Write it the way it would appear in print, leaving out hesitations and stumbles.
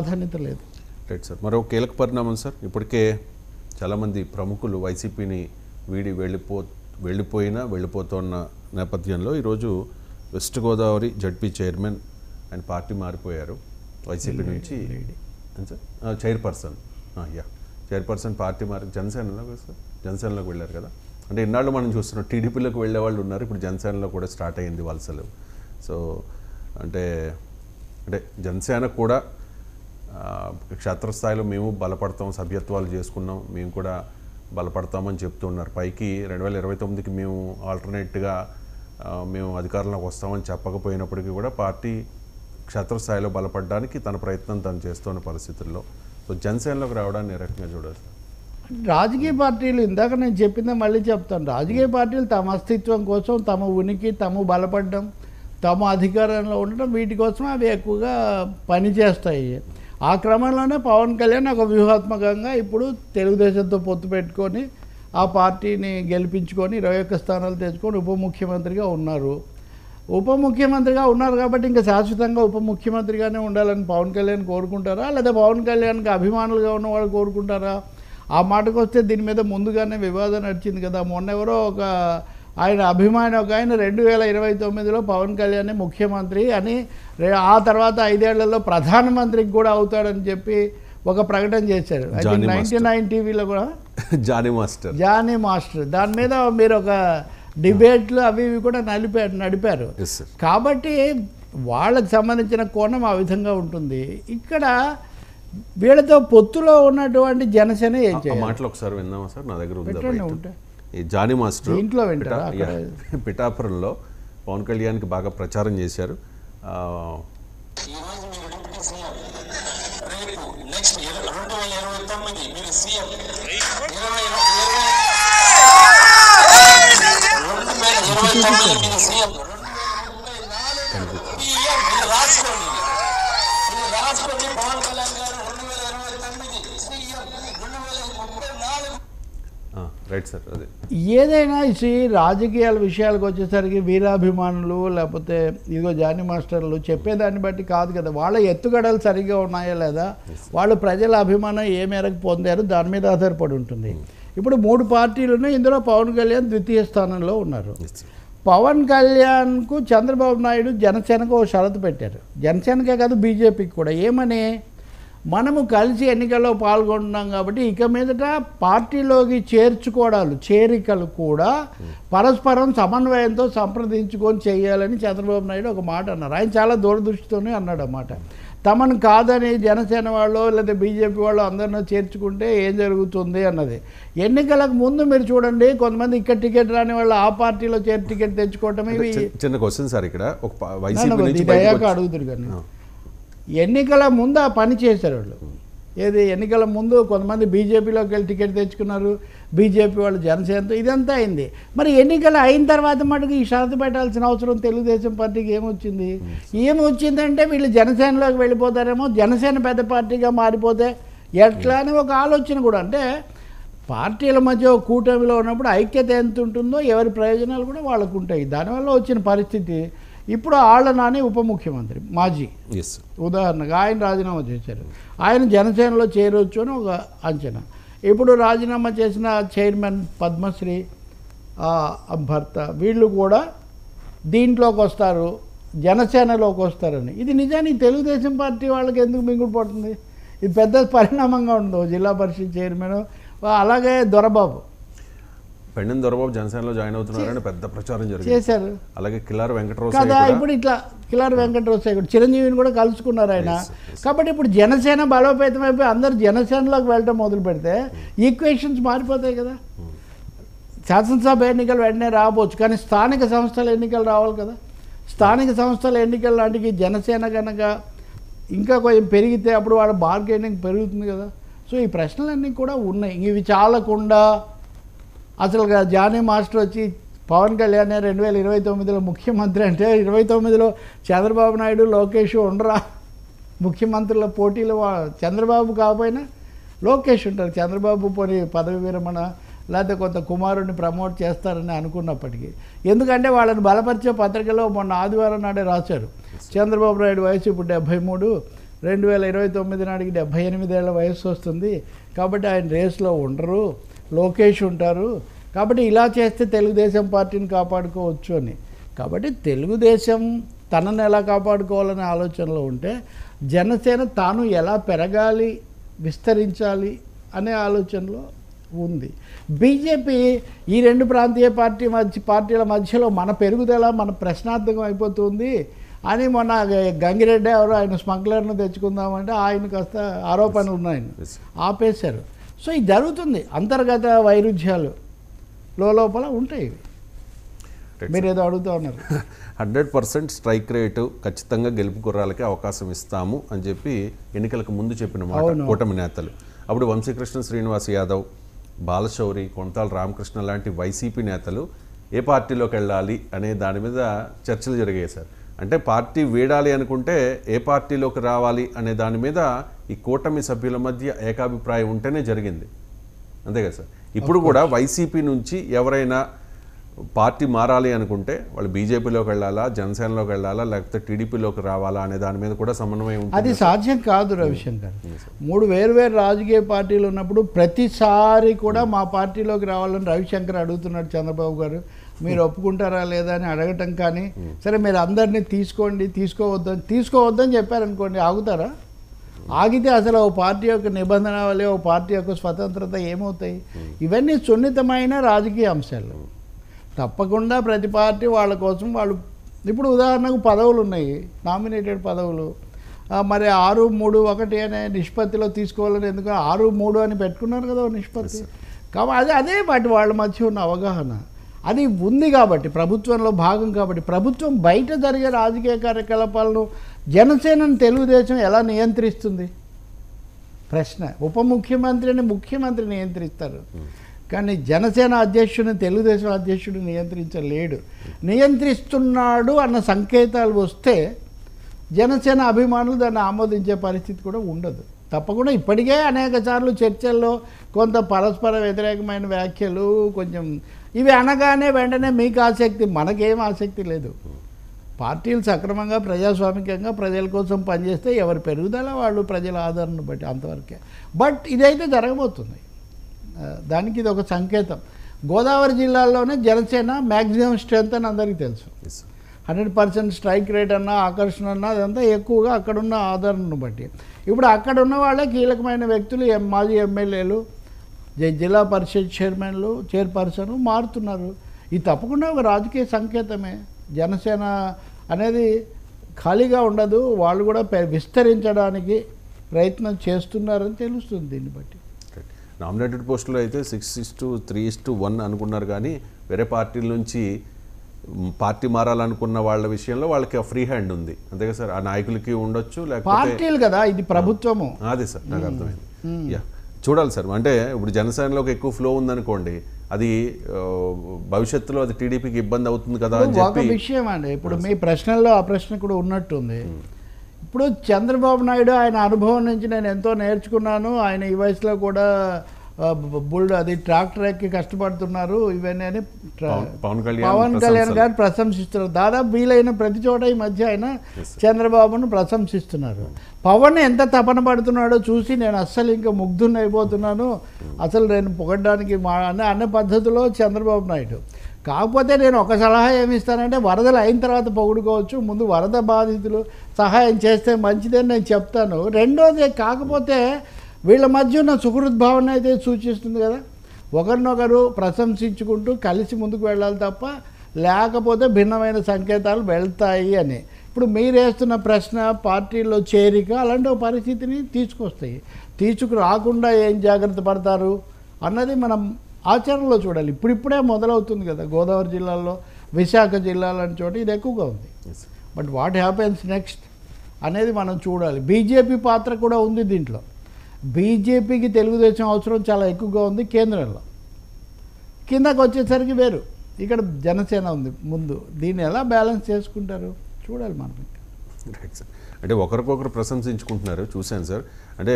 ప్రాధాన్యత లేదు. Right sir. మరో కీలక పరిణామం సార్, ఇప్పటికే చాలామంది ప్రముఖులు వైసీపీని వీడి వెళ్ళిపోతున్న నేపథ్యంలో ఈరోజు west Godavari ZP chairman and party మారిపోయారు వైసీపీ నుంచి చైర్పర్సన్ పార్టీ మారి జనసేనలోకి వెళ్ళారు కదా. అంటే ఇన్నాళ్ళు మనం చూస్తున్నాం టీడీపీలోకి వెళ్ళే వాళ్ళు ఉన్నారు, ఇప్పుడు జనసేనలో కూడా స్టార్ట్ అయ్యింది వలసలు. సో అంటే జనసేన కూడా క్షేత్రస్థాయిలో మేము బలపడతాం, సభ్యత్వాలు చేసుకున్నాం, మేము కూడా బలపడతామని చెప్తున్నారు. పైకి 2029కి మేము ఆల్టర్నేట్గా మేము అధికారంలోకి వస్తామని చెప్పకపోయినప్పటికీ కూడా పార్టీ క్షేత్రస్థాయిలో బలపడడానికి తన ప్రయత్నం తను చేస్తున్న పరిస్థితుల్లో సో జనసేనలోకి రావడాన్ని ఏ రకంగా చూడాలి? రాజకీయ పార్టీలు ఇందాక నేను చెప్పిందే మళ్ళీ చెప్తాను. రాజకీయ పార్టీలు తమ అస్తిత్వం కోసం, తమ ఉనికి, తమ బలపడడం, తమ అధికారంలో ఉండడం, వీటి కోసం అవి ఎక్కువగా పనిచేస్తాయి. ఆ క్రమంలోనే పవన్ కళ్యాణ్ ఒక వ్యూహాత్మకంగా ఇప్పుడు తెలుగుదేశంతో పొత్తు పెట్టుకొని ఆ పార్టీని గెలిపించుకొని 21 స్థానాలు తెచ్చుకొని ఉప ముఖ్యమంత్రిగా ఉన్నారు కాబట్టి ఇంకా శాశ్వతంగా ఉప ముఖ్యమంత్రిగానే ఉండాలని పవన్ కళ్యాణ్ కోరుకుంటారా, లేదా పవన్ కళ్యాణ్కి అభిమానులుగా ఉన్న వాళ్ళు కోరుకుంటారా? ఆ మాటకు వస్తే దీని మీద ముందుగానే వివాదం నడిచింది కదా. మొన్నెవరో ఒక ఆయన అభిమాని ఒక ఆయన 2029లో పవన్ కళ్యాణ్ ముఖ్యమంత్రి అని, ఆ తర్వాత 5 ఏళ్లలో ప్రధానమంత్రికి కూడా అవుతాడని చెప్పి ఒక ప్రకటన చేశారు. 99 టీవీలో కూడా జానీ మాస్టర్ దాని మీద మీరు ఒక డిబేట్లు అవి ఇవి కూడా నడిపారు. కాబట్టి వాళ్ళకి సంబంధించిన కోణం ఆ విధంగా ఉంటుంది. ఇక్కడ వీళ్ళతో పొత్తులో ఉన్నటువంటి జనసేన ఏం చేయాలి? మాటలు ఒకసారి విందామా సార్? నా దగ్గర ఉంటే ఈ జానీ మాస్టర్ ఇంట్లో వింటారా? పిఠాపురంలో పవన్ కళ్యాణ్కి బాగా ప్రచారం చేశారు. Right sir. అదే ఏదైనా ఈ రాజకీయాల విషయాలకు వచ్చేసరికి వీరాభిమానులు లేకపోతే ఇదిగో జానీ మాస్టర్లు చెప్పేదాన్ని బట్టి కాదు కదా. వాళ్ళ ఎత్తుగడలు సరిగ్గా ఉన్నాయా లేదా, వాళ్ళు ప్రజల అభిమానం ఏ మేరకు పొందారు దాని మీద ఆధారపడి ఉంటుంది. ఇప్పుడు 3 పార్టీలను, ఇందులో పవన్ కళ్యాణ్ ద్వితీయ స్థానంలో ఉన్నారు. పవన్ కళ్యాణ్కు చంద్రబాబు నాయుడు జనసేనకు ఒక షరతు పెట్టారు. జనసేనకే కాదు బీజేపీకి కూడా. ఏమని? మనము కలిసి ఎన్నికల్లో పాల్గొంటున్నాం కాబట్టి ఇక మీదట పార్టీలోకి చేరికలు కూడా పరస్పరం సమన్వయంతో సంప్రదించుకొని చేయాలని చంద్రబాబు నాయుడు ఒక మాట అన్నారు. ఆయన చాలా దూరదృష్టితోనే అన్నాడు అన్నమాట. తమను కాదని జనసేన వాళ్ళు లేదా బీజేపీ వాళ్ళు అందరినీ చేర్చుకుంటే ఏం జరుగుతుంది అన్నది. ఎన్నికలకు ముందు మీరు చూడండి, కొంతమంది ఇక్కడ టికెట్ రాని వాళ్ళు ఆ పార్టీలో చేరి టికెట్ తెచ్చుకోవటం. ఇవి చిన్న క్వశ్చన్ సార్, ఇక్కడ అడుగుతారు కానీ ఎన్నికల ముందు ఆ పని చేశారు వాళ్ళు. ఏది ఎన్నికల ముందు కొంతమంది బీజేపీలోకి వెళ్ళి టికెట్ తెచ్చుకున్నారు, బీజేపీ వాళ్ళు జనసేనతో, ఇదంతా అయింది. మరి ఎన్నికలు అయిన తర్వాత మటుకు ఈ షరతు పెట్టాల్సిన అవసరం తెలుగుదేశం పార్టీకి ఏమొచ్చిందంటే వీళ్ళు జనసేనలోకి వెళ్ళిపోతారేమో, జనసేన పెద్ద పార్టీగా మారిపోతే ఎట్లా అని ఒక ఆలోచన కూడా. అంటే పార్టీల మధ్య కూటమిలో ఉన్నప్పుడు ఐక్యత ఎంత ఉంటుందో ఎవరి ప్రయోజనాలు కూడా వాళ్ళకు ఉంటాయి. దానివల్ల వచ్చిన పరిస్థితి. ఇప్పుడు ఆళ్ల నాని ఉప ముఖ్యమంత్రి మాజీ, ఉదాహరణగా ఆయన రాజీనామా చేశారు. ఆయన జనసేనలో చేరవచ్చు అని ఒక అంచనా. ఇప్పుడు రాజీనామా చేసిన చైర్మన్ పద్మశ్రీ భర్త వీళ్ళు కూడా దీంట్లోకి వస్తారు, జనసేనలోకి వస్తారని. ఇది నిజానికి తెలుగుదేశం పార్టీ వాళ్ళకి ఎందుకు మింగుడు పడుతుంది? ఇది పెద్ద పరిణామంగా ఉండదు. జిల్లా పరిషత్ చైర్మన్ అలాగే పెండెం దొరబాబు జనసేనలో జాయిన్ అవుతున్నారని పెద్ద ప్రచారం చేశారు. అలాగే కిలార్ వెంకటరావు కదా, ఇప్పుడు ఇట్లా కిలార్ వెంకటరావు చిరంజీవిని కూడా కలుసుకున్నారు ఆయన. కాబట్టి ఇప్పుడు జనసేన బలోపేతం అయిపోయి అందరూ జనసేనలోకి వెళ్ళడం మొదలు పెడితే ఈక్వేషన్స్ మారిపోతాయి కదా. శాసనసభ ఎన్నికలు వెంటనే రావచ్చు, కానీ స్థానిక సంస్థల ఎన్నికలు రావాలి కదా. స్థానిక సంస్థల ఎన్నికల లాంటివి జనసేన కనుక ఇంకా కొంచెం పెరిగితే అప్పుడు వాళ్ళ బార్గెనింగ్ పెరుగుతుంది కదా. సో ఈ ప్రశ్నలన్నీ కూడా ఉన్నాయి. ఇవి చాలకుండా అసలు జానీ మాస్టర్ వచ్చి పవన్ కళ్యాణ్ 2029లో ముఖ్యమంత్రి అంటే 29లో చంద్రబాబు నాయుడు లోకేష్ ఉండరా ముఖ్యమంత్రుల పోటీలో? చంద్రబాబు కాకపోయినా లోకేష్ ఉంటారు. చంద్రబాబు పోనీ పదవి విరమణ లేకపోతే కొంత కుమారుడిని ప్రమోట్ చేస్తారని అనుకున్నప్పటికీ, ఎందుకంటే వాళ్ళని బలపరిచే పత్రికలో మొన్న ఆదివారం నాడే రాశారు, చంద్రబాబు నాయుడు వయసు ఇప్పుడు 73, 2029 నాటికి 78 ఏళ్ల వయసు వస్తుంది, కాబట్టి ఆయన రేస్లో ఉండరు, లోకేష్ ఉంటారు, కాబట్టి ఇలా చేస్తే తెలుగుదేశం పార్టీని కాపాడుకోవచ్చు అని. కాబట్టి తెలుగుదేశం తనను ఎలా కాపాడుకోవాలనే ఆలోచనలో ఉంటే జనసేన తాను ఎలా పెరగాలి, విస్తరించాలి అనే ఆలోచనలో ఉంది. బీజేపీ ఈ రెండు ప్రాంతీయ పార్టీల మధ్యలో మన పెరుగుదల మన ప్రశ్నార్థకం అయిపోతుంది అని మొన్న గంగిరెడ్డి ఎవరో ఆయన స్మగ్లర్ను తెచ్చుకుందామంటే ఆయన కాస్త ఆరోపణలు ఉన్నాయని ఆపేశారు. సో ఇది జరుగుతుంది, అంతర్గత వైరుధ్యాలు లోపల ఉంటాయి. మీరు ఏదో అడుగుతూ ఉన్నారు. 100% స్ట్రైక్ రేటు ఖచ్చితంగా గెలుపు గుర్రాలకి అవకాశం ఇస్తాము అని చెప్పి ఎన్నికలకు ముందు చెప్పిన మాట కూటమి నేతలు. అప్పుడు వంశీకృష్ణ శ్రీనివాస్ యాదవ్, బాలశౌరి, కొంతాల రామకృష్ణ లాంటి వైసీపీ నేతలు ఏ పార్టీలోకి వెళ్ళాలి అనే దాని మీద చర్చలు జరిగాయి సార్. అంటే పార్టీ వీడాలి అనుకుంటే ఏ పార్టీలోకి రావాలి అనే దాని మీద ఈ కూటమి సభ్యుల మధ్య ఏకాభిప్రాయం ఉంటేనే జరిగింది, అంతే కదా సార్. ఇప్పుడు కూడా వైసీపీ నుంచి ఎవరైనా పార్టీ మారాలి అనుకుంటే వాళ్ళు బీజేపీలోకి వెళ్ళాలా, జనసేనలోకి వెళ్ళాలా, లేకపోతే టీడీపీలోకి రావాలా అనే దాని మీద కూడా సమన్వయం ఉంటుంది. అది సాధ్యం కాదు రవిశంకర్. 3 వేరు రాజకీయ పార్టీలు ఉన్నప్పుడు ప్రతిసారి కూడా మా పార్టీలోకి రావాలని రవిశంకర్ అడుగుతున్నాడు చంద్రబాబు గారు, మీరు ఒప్పుకుంటారా లేదా అని అడగటం. కానీ సరే మీరు అందరినీ తీసుకోవద్దని చెప్పారనుకోండి, ఆగుతారా? ఆగితే అసలు ఓ పార్టీ యొక్క నిబంధన వల్లే ఓ పార్టీ యొక్క స్వతంత్రత ఏమవుతాయి? ఇవన్నీ సున్నితమైన రాజకీయ అంశాలు. తప్పకుండా ప్రతి పార్టీ వాళ్ళ కోసం వాళ్ళు, ఇప్పుడు ఉదాహరణకు పదవులు ఉన్నాయి, నామినేటెడ్ పదవులు, మరి 6-3-1 అనే నిష్పత్తిలో తీసుకోవాలని ఎందుకు 6-3 అని పెట్టుకున్నారు కదా నిష్పత్తి. కాబట్టి అదే వాటి వాళ్ళ మధ్య ఉన్న అవగాహన అది ఉంది. కాబట్టి ప్రభుత్వంలో భాగం, కాబట్టి ప్రభుత్వం బయట జరిగే రాజకీయ కార్యకలాపాలను జనసేనను తెలుగుదేశం ఎలా నియంత్రిస్తుంది? ప్రశ్న. ఉప ముఖ్యమంత్రిని ముఖ్యమంత్రి నియంత్రిస్తారు, కానీ జనసేన అధ్యక్షుడిని తెలుగుదేశం అధ్యక్షుడు నియంత్రించలేడు. నియంత్రిస్తున్నాడు అన్న సంకేతాలు వస్తే జనసేన అభిమానులు దాన్ని ఆమోదించే పరిస్థితి కూడా ఉండదు. తప్పకుండా ఇప్పటికే అనేక సార్లు చర్చల్లో కొంత పరస్పర వ్యతిరేకమైన వ్యాఖ్యలు కొంచెం ఇవి అనగానే వెంటనే మీకు ఆసక్తి, మనకేం ఆసక్తి లేదు. పార్టీలు సక్రమంగా ప్రజాస్వామికంగా ప్రజల కోసం పనిచేస్తే ఎవరి పెరుగుదల వాళ్ళు ప్రజల ఆదరణను బట్టి అంతవరకే. బట్ ఇదైతే జరగబోతుంది, దానికి ఇది ఒక సంకేతం. గోదావరి జిల్లాలోనే జనసేన మ్యాక్సిమం స్ట్రెంత్ అని అందరికీ తెలుసు. 100% స్ట్రైక్ రేట్ అన్నా ఆకర్షణ అన్నా అదంతా ఎక్కువగా అక్కడున్న ఆదరణను బట్టి. ఇప్పుడు అక్కడ ఉన్న వాళ్ళే కీలకమైన వ్యక్తులు, మాజీ ఎమ్మెల్యేలు, జిల్లా పరిషత్ చైర్పర్సన్ మారుతున్నారు. ఇది తప్పకుండా ఒక రాజకీయ సంకేతమే. జనసేన అనేది ఖాళీగా ఉండదు, వాళ్ళు కూడా విస్తరించడానికి ప్రయత్నం చేస్తున్నారని తెలుస్తుంది దీన్ని బట్టి. నామినేటెడ్ పోస్టులు అయితే 6:3:1 అనుకున్నారు, కానీ వేరే పార్టీల నుంచి పార్టీ మారాలనుకున్న వాళ్ళ విషయంలో వాళ్ళకి ఫ్రీ హ్యాండ్ ఉంది, అంతే కదా సార్. ఆ నాయకులకి ఉండొచ్చు, లేకపోతే పార్టీలు కదా, ఇది ప్రభుత్వము. అదే సార్, నాకు అర్థమైంది. యా, చూడాలి సార్. అంటే ఇప్పుడు జనసేనలోకి ఎక్కువ ఫ్లో ఉందనుకోండి, అది భవిష్యత్తులో అది టీడీపీకి ఇబ్బంది అవుతుంది కదా అని చెప్పి. ఒక విషయం అండి, ఇప్పుడు మీ ప్రశ్నల్లో ఆ ప్రశ్న కూడా ఉన్నట్టుంది. ఇప్పుడు చంద్రబాబు నాయుడు ఆయన అనుభవం నుంచి నేను ఎంతో నేర్చుకున్నాను, ఆయన ఈ వయసులో కూడా ట్రాక్టర్ ఎక్కి కష్టపడుతున్నారు ఇవన్నీ అని పవన్ కళ్యాణ్ గారు ప్రశంసిస్తున్నారు. దాదాపు వీలైన ప్రతి చోట ఈ మధ్య ఆయన చంద్రబాబును ప్రశంసిస్తున్నారు. పవన్ ఎంత తపన పడుతున్నాడో చూసి నేను అస్సలు ఇంకా ముగ్ధుని అయిపోతున్నాను, అసలు నేను పొగడ్డానికి అనే పద్ధతిలో చంద్రబాబు నాయుడు. కాకపోతే నేను ఒక సలహా ఏమిస్తానంటే, వరదలు అయిన తర్వాత పొగుడుకోవచ్చు, ముందు వరద బాధితులు సహాయం చేస్తే మంచిదని నేను చెప్తాను. రెండోది, కాకపోతే వీళ్ళ మధ్య ఉన్న సుహృద్భావన అయితే సూచిస్తుంది కదా, ఒకరినొకరు ప్రశంసించుకుంటూ కలిసి ముందుకు వెళ్ళాలి తప్ప, లేకపోతే భిన్నమైన సంకేతాలు వెళ్తాయి అని. ఇప్పుడు మీరు వేస్తున్న ప్రశ్న పార్టీల్లో చేరిక అలాంటి ఒక పరిస్థితిని తీసుకొస్తాయి. తీసుకురాకుండా ఏం జాగ్రత్త పడతారు అన్నది మనం ఆచరణలో చూడాలి. ఇప్పుడిప్పుడే మొదలవుతుంది కదా, గోదావరి జిల్లాలో, విశాఖ జిల్లాలని చోట ఇది ఎక్కువగా ఉంది. బట్ వాట్ హ్యాపెన్స్ నెక్స్ట్ అనేది మనం చూడాలి. బీజేపీ పాత్ర కూడా ఉంది దీంట్లో. బీజేపీకి తెలుగుదేశం అవసరం చాలా ఎక్కువగా ఉంది కేంద్రంలో. కిందకు వచ్చేసరికి వేరు, ఇక్కడ జనసేన ఉంది ముందు. దీన్ని ఎలా బ్యాలెన్స్ చేసుకుంటారు చూడాలి మనం. అంటే ఒకరికొకరు ప్రశంసించుకుంటున్నారు, చూశాను సార్. అంటే